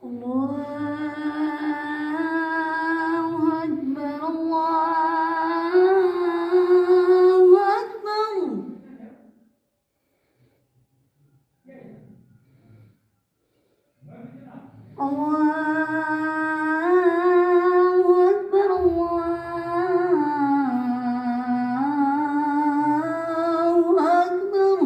الله أكبر الله أكبر. الله أكبر الله أكبر.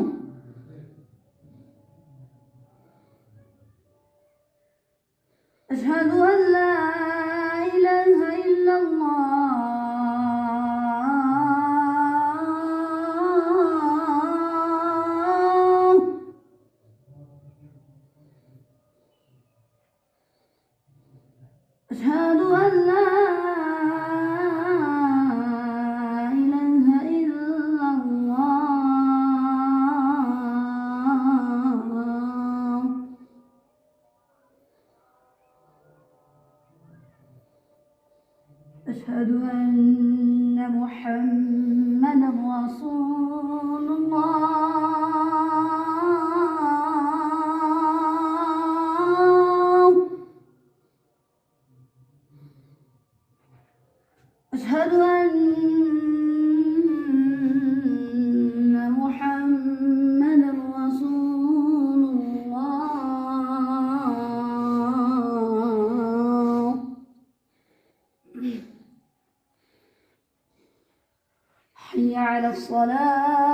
أشهد أن لا إله إلا الله. أشهد أن لا إله إلا الله. أشهد أن محمدًا رسول الله. أشهد أن محمدًا رسول الله. حي على الصلاة.